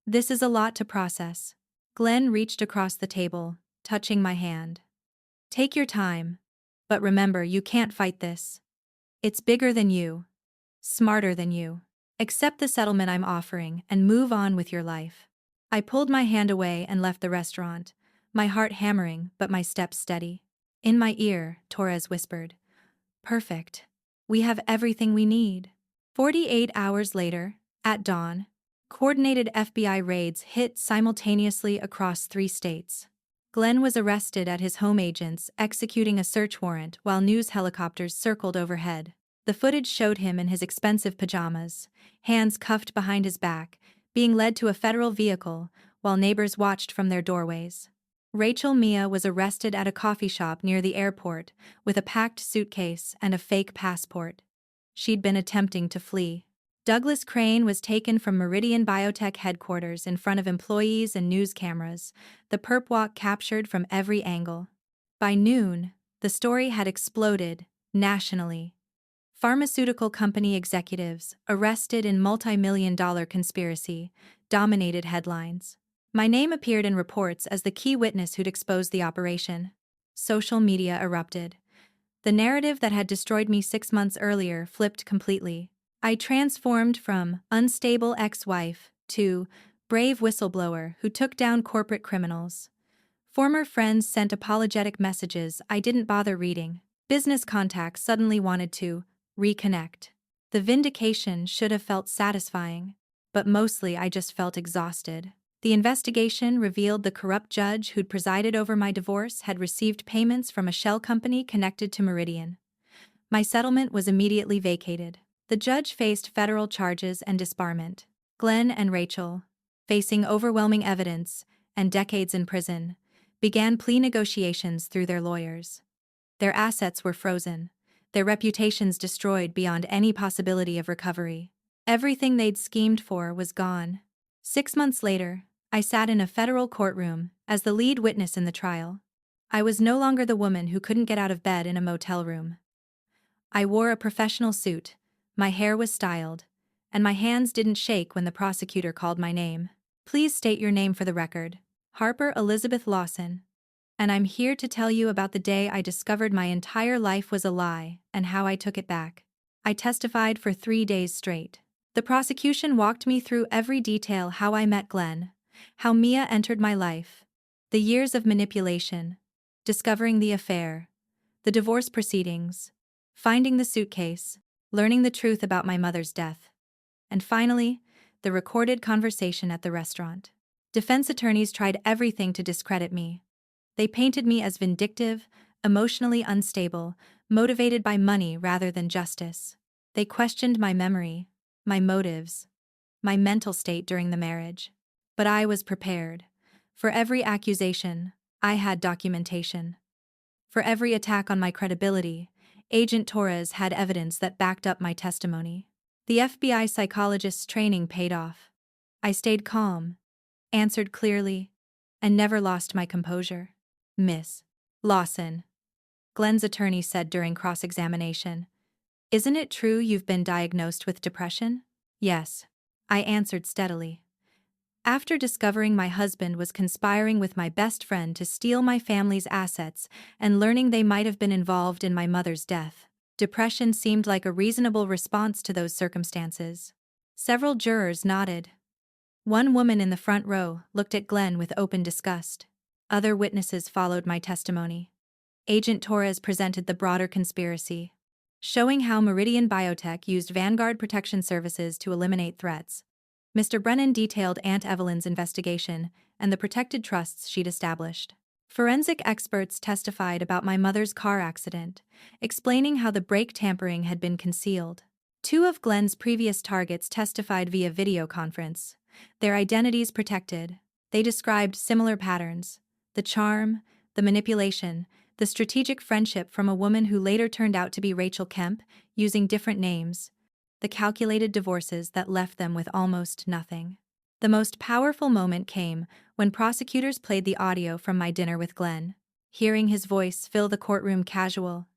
This is a lot to process. Glenn reached across the table, touching my hand. Take your time, but remember you can't fight this. It's bigger than you. Smarter than you. Accept the settlement I'm offering and move on with your life. I pulled my hand away and left the restaurant, my heart hammering but my steps steady. In my ear, Torres whispered, Perfect. We have everything we need. 48 hours later, at dawn, coordinated FBI raids hit simultaneously across 3 states. Glenn was arrested at his home agents executing a search warrant while news helicopters circled overhead. The footage showed him in his expensive pajamas, hands cuffed behind his back, being led to a federal vehicle while neighbors watched from their doorways. Rachel Mia was arrested at a coffee shop near the airport with a packed suitcase and a fake passport. She'd been attempting to flee. Douglas Crane was taken from Meridian Biotech headquarters in front of employees and news cameras, the perp walk captured from every angle. By noon, the story had exploded, nationally. Pharmaceutical company executives, arrested in multi-million-dollar conspiracy, dominated headlines. My name appeared in reports as the key witness who'd exposed the operation. Social media erupted. The narrative that had destroyed me 6 months earlier flipped completely. I transformed from unstable ex-wife to brave whistleblower who took down corporate criminals. Former friends sent apologetic messages I didn't bother reading. Business contacts suddenly wanted to reconnect. The vindication should have felt satisfying, but mostly I just felt exhausted. The investigation revealed the corrupt judge who'd presided over my divorce had received payments from a shell company connected to Meridian. My settlement was immediately vacated. The judge faced federal charges and disbarment. Glenn and Rachel, facing overwhelming evidence and decades in prison, began plea negotiations through their lawyers. Their assets were frozen, their reputations destroyed beyond any possibility of recovery. Everything they'd schemed for was gone. 6 months later, I sat in a federal courtroom as the lead witness in the trial. I was no longer the woman who couldn't get out of bed in a motel room. I wore a professional suit, my hair was styled, and my hands didn't shake when the prosecutor called my name. Please state your name for the record. Harper Elizabeth Lawson. And I'm here to tell you about the day I discovered my entire life was a lie and how I took it back. I testified for 3 days straight. The prosecution walked me through every detail: how I met Glenn, how Mia entered my life, the years of manipulation, discovering the affair, the divorce proceedings, finding the suitcase, learning the truth about my mother's death, and finally, the recorded conversation at the restaurant. Defense attorneys tried everything to discredit me. They painted me as vindictive, emotionally unstable, motivated by money rather than justice. They questioned my memory, my motives, my mental state during the marriage. But I was prepared. For every accusation, I had documentation. For every attack on my credibility, Agent Torres had evidence that backed up my testimony. The FBI psychologist's training paid off. I stayed calm, answered clearly, and never lost my composure. Miss Lawson, Glenn's attorney said during cross-examination, "Isn't it true you've been diagnosed with depression?" "Yes," I answered steadily. "After discovering my husband was conspiring with my best friend to steal my family's assets and learning they might have been involved in my mother's death, depression seemed like a reasonable response to those circumstances." Several jurors nodded. One woman in the front row looked at Glenn with open disgust. Other witnesses followed my testimony. Agent Torres presented the broader conspiracy, showing how Meridian Biotech used Vanguard Protection Services to eliminate threats. Mr. Brennan detailed Aunt Evelyn's investigation and the protected trusts she'd established. Forensic experts testified about my mother's car accident, explaining how the brake tampering had been concealed. 2 of Glenn's previous targets testified via video conference, their identities protected. They described similar patterns: the charm, the manipulation, the strategic friendship from a woman who later turned out to be Rachel Kemp, using different names, the calculated divorces that left them with almost nothing. The most powerful moment came when prosecutors played the audio from my dinner with Glenn. Hearing his voice fill the courtroom casual,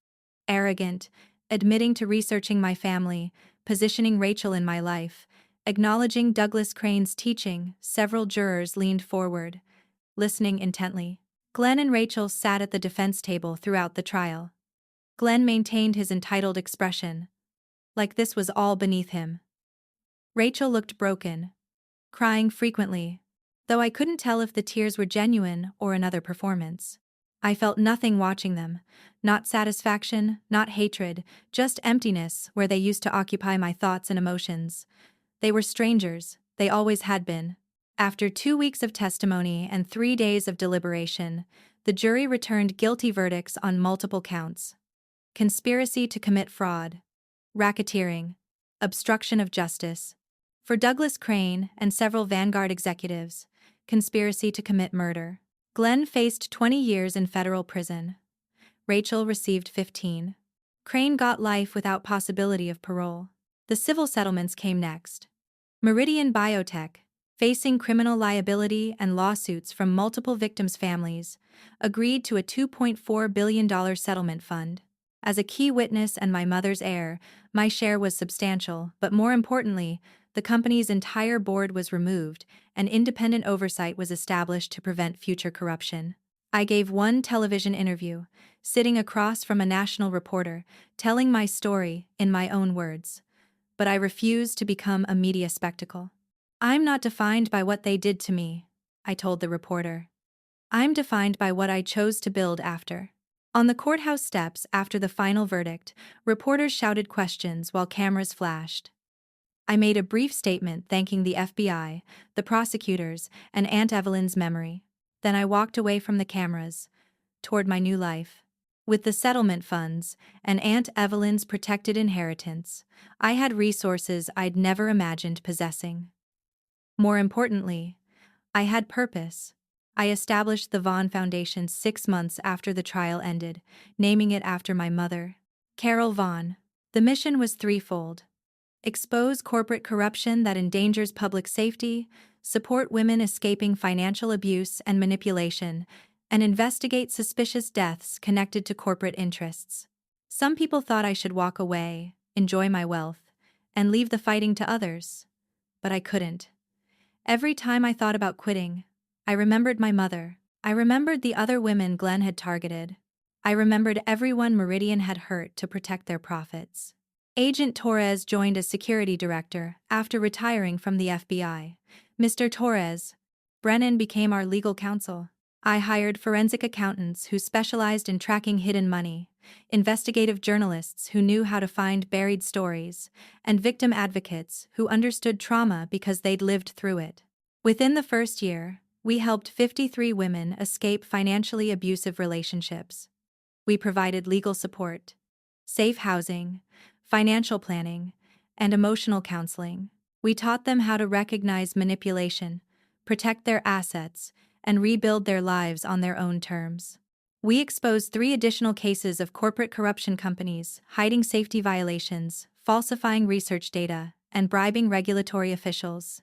arrogant, admitting to researching my family, positioning Rachel in my life, acknowledging Douglas Crane's teaching, several jurors leaned forward, listening intently. Glenn and Rachel sat at the defense table throughout the trial. Glenn maintained his entitled expression, like this was all beneath him. Rachel looked broken, crying frequently, though I couldn't tell if the tears were genuine or another performance. I felt nothing watching them, not satisfaction, not hatred, just emptiness where they used to occupy my thoughts and emotions. They were strangers, they always had been. After 2 weeks of testimony and 3 days of deliberation, the jury returned guilty verdicts on multiple counts: conspiracy to commit fraud, racketeering, obstruction of justice. For Douglas Crane and several Vanguard executives, conspiracy to commit murder. Glenn faced 20 years in federal prison. Rachel received 15. Crane got life without possibility of parole. The civil settlements came next. Meridian Biotech, facing criminal liability and lawsuits from multiple victims' families, agreed to a $2.4 billion settlement fund. As a key witness and my mother's heir, my share was substantial, but more importantly, the company's entire board was removed, and independent oversight was established to prevent future corruption. I gave one television interview, sitting across from a national reporter, telling my story in my own words. But I refused to become a media spectacle. "I'm not defined by what they did to me," I told the reporter. "I'm defined by what I chose to build after." On the courthouse steps after the final verdict, reporters shouted questions while cameras flashed. I made a brief statement thanking the FBI, the prosecutors, and Aunt Evelyn's memory. Then I walked away from the cameras, toward my new life. With the settlement funds and Aunt Evelyn's protected inheritance, I had resources I'd never imagined possessing. More importantly, I had purpose. I established the Vaughn Foundation 6 months after the trial ended, naming it after my mother. Carol Vaughn. The mission was threefold: expose corporate corruption that endangers public safety, support women escaping financial abuse and manipulation, and investigate suspicious deaths connected to corporate interests. Some people thought I should walk away, enjoy my wealth, and leave the fighting to others. But I couldn't. Every time I thought about quitting, I remembered my mother. I remembered the other women Glenn had targeted. I remembered everyone Meridian had hurt to protect their profits. Agent Torres joined as security director after retiring from the FBI. Mr. Torres, Brennan became our legal counsel. I hired forensic accountants who specialized in tracking hidden money, investigative journalists who knew how to find buried stories, and victim advocates who understood trauma because they'd lived through it. Within the first year, we helped 53 women escape financially abusive relationships. We provided legal support, safe housing, financial planning, and emotional counseling. We taught them how to recognize manipulation, protect their assets, and rebuild their lives on their own terms. We exposed 3 additional cases of corporate corruption companies hiding safety violations, falsifying research data, and bribing regulatory officials.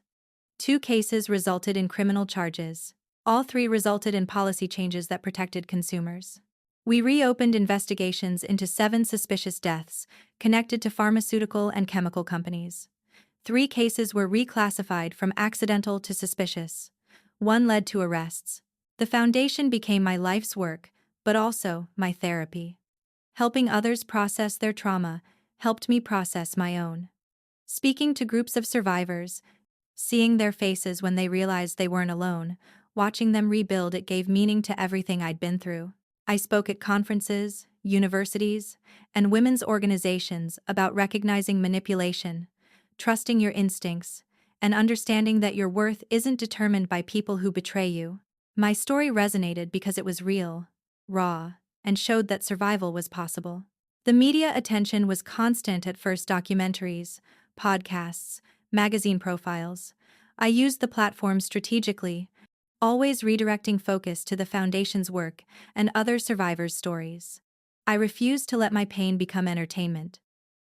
2 cases resulted in criminal charges. All 3 resulted in policy changes that protected consumers. We reopened investigations into 7 suspicious deaths connected to pharmaceutical and chemical companies. 3 cases were reclassified from accidental to suspicious. 1 led to arrests. The foundation became my life's work, but also my therapy. Helping others process their trauma helped me process my own. Speaking to groups of survivors, seeing their faces when they realized they weren't alone, watching them rebuild, it gave meaning to everything I'd been through. I spoke at conferences, universities, and women's organizations about recognizing manipulation, trusting your instincts, and understanding that your worth isn't determined by people who betray you. My story resonated because it was real, raw, and showed that survival was possible. The media attention was constant at first: documentaries, podcasts, magazine profiles. I used the platform strategically, always redirecting focus to the Foundation's work and other survivors' stories. I refused to let my pain become entertainment,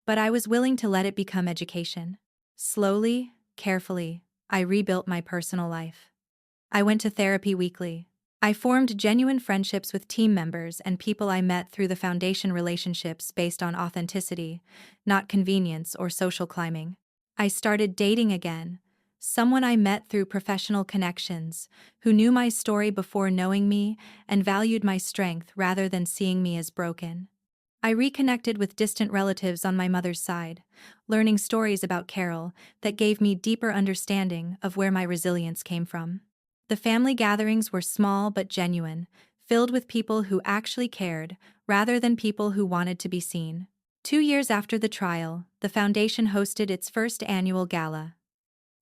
but I was willing to let it become education. Slowly, carefully, I rebuilt my personal life. I went to therapy weekly. I formed genuine friendships with team members and people I met through the Foundation, relationships based on authenticity, not convenience or social climbing. I started dating again, someone I met through professional connections, who knew my story before knowing me and valued my strength rather than seeing me as broken. I reconnected with distant relatives on my mother's side, learning stories about Carol that gave me deeper understanding of where my resilience came from. The family gatherings were small but genuine, filled with people who actually cared, rather than people who wanted to be seen. 2 years after the trial, the Foundation hosted its first annual gala.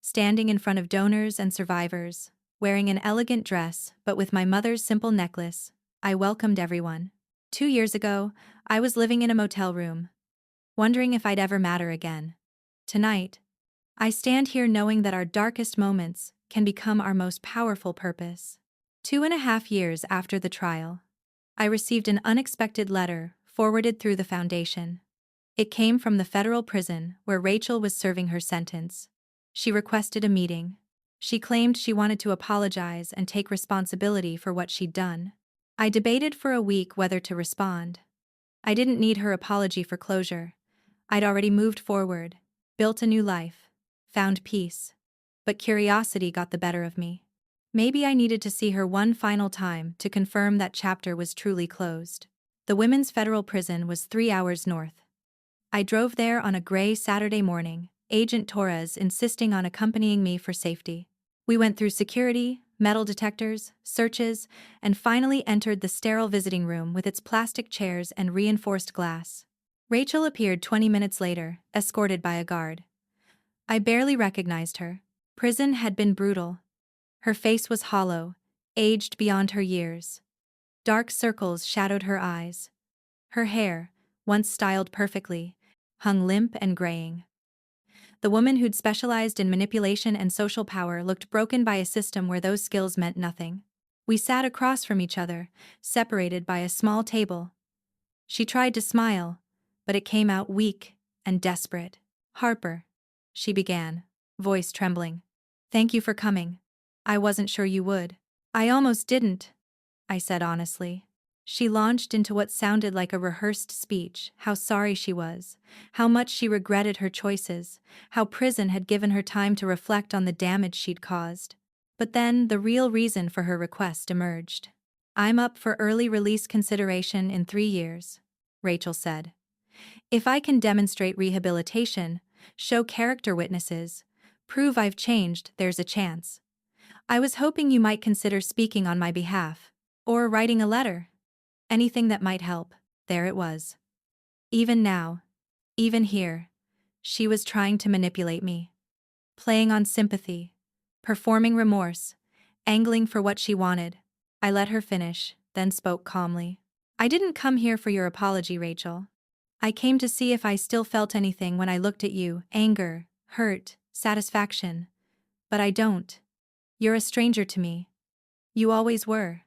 Standing in front of donors and survivors, wearing an elegant dress but with my mother's simple necklace, I welcomed everyone. 2 years ago, I was living in a motel room, wondering if I'd ever matter again. Tonight, I stand here knowing that our darkest moments can become our most powerful purpose. 2.5 years after the trial, I received an unexpected letter forwarded through the Foundation. It came from the federal prison where Rachel was serving her sentence. She requested a meeting. She claimed she wanted to apologize and take responsibility for what she'd done. I debated for a week whether to respond. I didn't need her apology for closure. I'd already moved forward, built a new life, found peace. But curiosity got the better of me. Maybe I needed to see her one final time to confirm that chapter was truly closed. The women's federal prison was 3 hours north. I drove there on a gray Saturday morning, Agent Torres insisting on accompanying me for safety. We went through security, metal detectors, searches, and finally entered the sterile visiting room with its plastic chairs and reinforced glass. Rachel appeared 20 minutes later, escorted by a guard. I barely recognized her. Prison had been brutal. Her face was hollow, aged beyond her years. Dark circles shadowed her eyes. Her hair, once styled perfectly, hung limp and graying. The woman who'd specialized in manipulation and social power looked broken by a system where those skills meant nothing. We sat across from each other, separated by a small table. She tried to smile, but it came out weak and desperate. "Harper," she began, voice trembling. "Thank you for coming. I wasn't sure you would." "I almost didn't," I said honestly. She launched into what sounded like a rehearsed speech, how sorry she was, how much she regretted her choices, how prison had given her time to reflect on the damage she'd caused. But then the real reason for her request emerged. "I'm up for early release consideration in 3 years," Rachel said. "If I can demonstrate rehabilitation, show character witnesses, prove I've changed, there's a chance. I was hoping you might consider speaking on my behalf, or writing a letter. Anything that might help." There it was. Even now, even here, she was trying to manipulate me. Playing on sympathy, performing remorse, angling for what she wanted. I let her finish, then spoke calmly. "I didn't come here for your apology, Rachel. I came to see if I still felt anything when I looked at you, anger, hurt, satisfaction. But I don't. You're a stranger to me. You always were.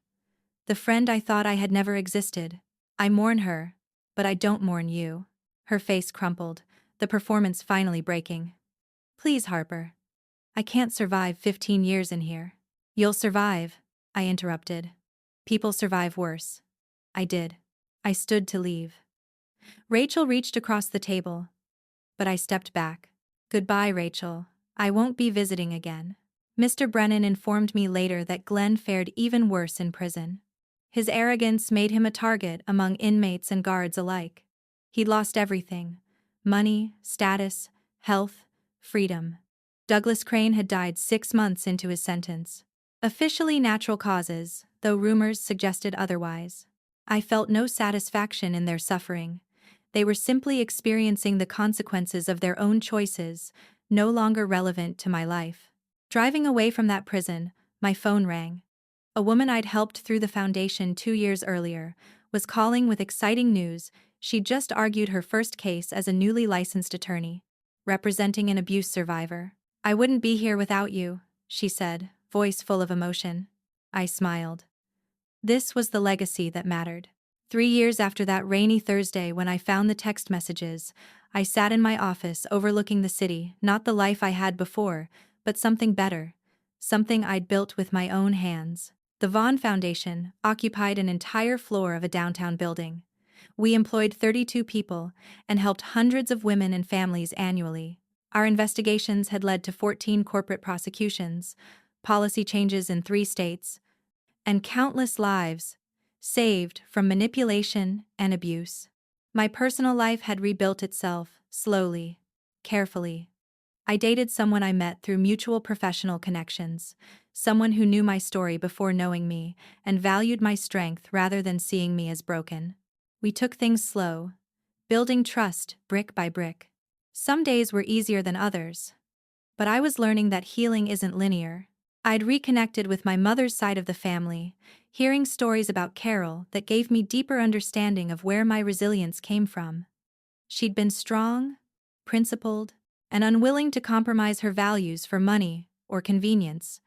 The friend I thought I had never existed. I mourn her, but I don't mourn you." Her face crumpled, the performance finally breaking. "Please, Harper. I can't survive 15 years in here." "You'll survive," I interrupted. "People survive worse." I did. I stood to leave. Rachel reached across the table, but I stepped back. "Goodbye, Rachel. I won't be visiting again." Mr. Brennan informed me later that Glenn fared even worse in prison. His arrogance made him a target among inmates and guards alike. He'd lost everything: money, status, health, freedom. Douglas Crane had died 6 months into his sentence. Officially natural causes, though rumors suggested otherwise. I felt no satisfaction in their suffering. They were simply experiencing the consequences of their own choices, no longer relevant to my life. Driving away from that prison, my phone rang. A woman I'd helped through the foundation 2 years earlier was calling with exciting news. She'd just argued her first case as a newly licensed attorney, representing an abuse survivor. "I wouldn't be here without you," she said, voice full of emotion. I smiled. This was the legacy that mattered. 3 years after that rainy Thursday when I found the text messages, I sat in my office overlooking the city, not the life I had before, but something better, something I'd built with my own hands. The Vaughn Foundation occupied an entire floor of a downtown building. We employed 32 people and helped hundreds of women and families annually. Our investigations had led to 14 corporate prosecutions, policy changes in 3 states, and countless lives saved from manipulation and abuse. My personal life had rebuilt itself, slowly, carefully. I dated someone I met through mutual professional connections, someone who knew my story before knowing me and valued my strength rather than seeing me as broken. We took things slow, building trust brick by brick. Some days were easier than others, but I was learning that healing isn't linear. I'd reconnected with my mother's side of the family, hearing stories about Carol that gave me deeper understanding of where my resilience came from. She'd been strong, principled, and unwilling to compromise her values for money or convenience.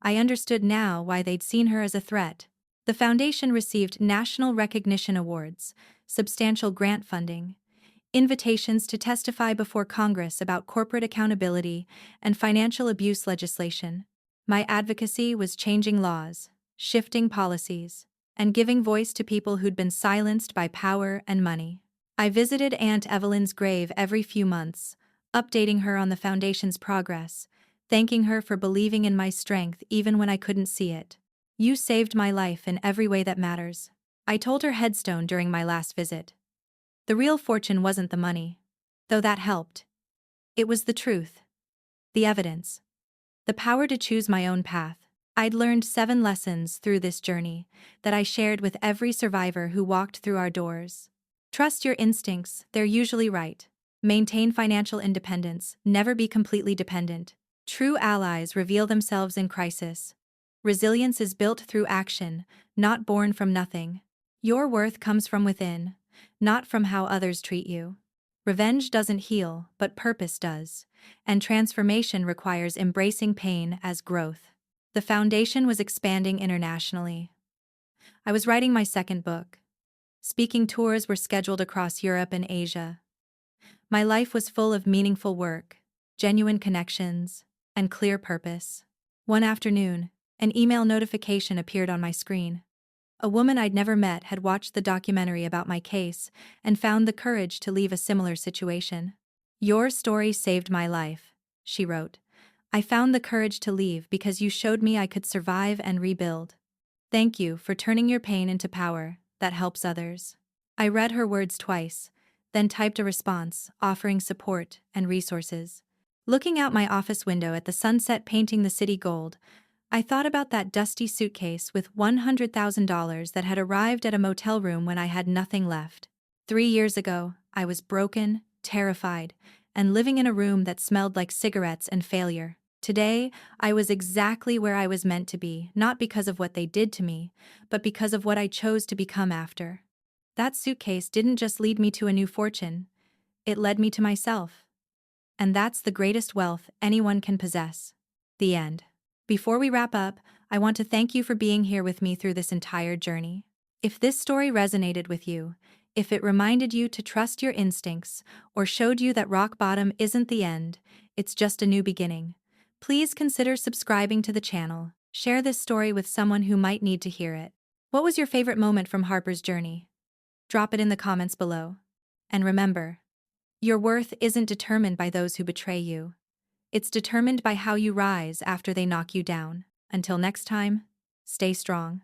I understood now why they'd seen her as a threat. The foundation received national recognition awards, substantial grant funding, invitations to testify before Congress about corporate accountability and financial abuse legislation. My advocacy was changing laws, shifting policies, and giving voice to people who'd been silenced by power and money. I visited Aunt Evelyn's grave every few months, updating her on the foundation's progress, thanking her for believing in my strength even when I couldn't see it. "You saved my life in every way that matters," I told her headstone during my last visit. The real fortune wasn't the money, though that helped. It was the truth, the evidence, the power to choose my own path. I'd learned 7 lessons through this journey that I shared with every survivor who walked through our doors. Trust your instincts, they're usually right. Maintain financial independence, never be completely dependent. True allies reveal themselves in crisis. Resilience is built through action, not born from nothing. Your worth comes from within, not from how others treat you. Revenge doesn't heal, but purpose does, and transformation requires embracing pain as growth. The foundation was expanding internationally. I was writing my second book. Speaking tours were scheduled across Europe and Asia. My life was full of meaningful work, genuine connections, and clear purpose. One afternoon, an email notification appeared on my screen. A woman I'd never met had watched the documentary about my case and found the courage to leave a similar situation. "Your story saved my life," she wrote. "I found the courage to leave because you showed me I could survive and rebuild. Thank you for turning your pain into power that helps others." I read her words twice, then typed a response, offering support and resources. Looking out my office window at the sunset painting the city gold, I thought about that dusty suitcase with $100,000 that had arrived at a motel room when I had nothing left. 3 years ago, I was broken, terrified, and living in a room that smelled like cigarettes and failure. Today, I was exactly where I was meant to be, not because of what they did to me, but because of what I chose to become after. That suitcase didn't just lead me to a new fortune, it led me to myself. And that's the greatest wealth anyone can possess. The end. Before we wrap up, I want to thank you for being here with me through this entire journey. If this story resonated with you, if it reminded you to trust your instincts, or showed you that rock bottom isn't the end, it's just a new beginning, please consider subscribing to the channel. Share this story with someone who might need to hear it. What was your favorite moment from Harper's journey? Drop it in the comments below. And remember, your worth isn't determined by those who betray you. It's determined by how you rise after they knock you down. Until next time, stay strong.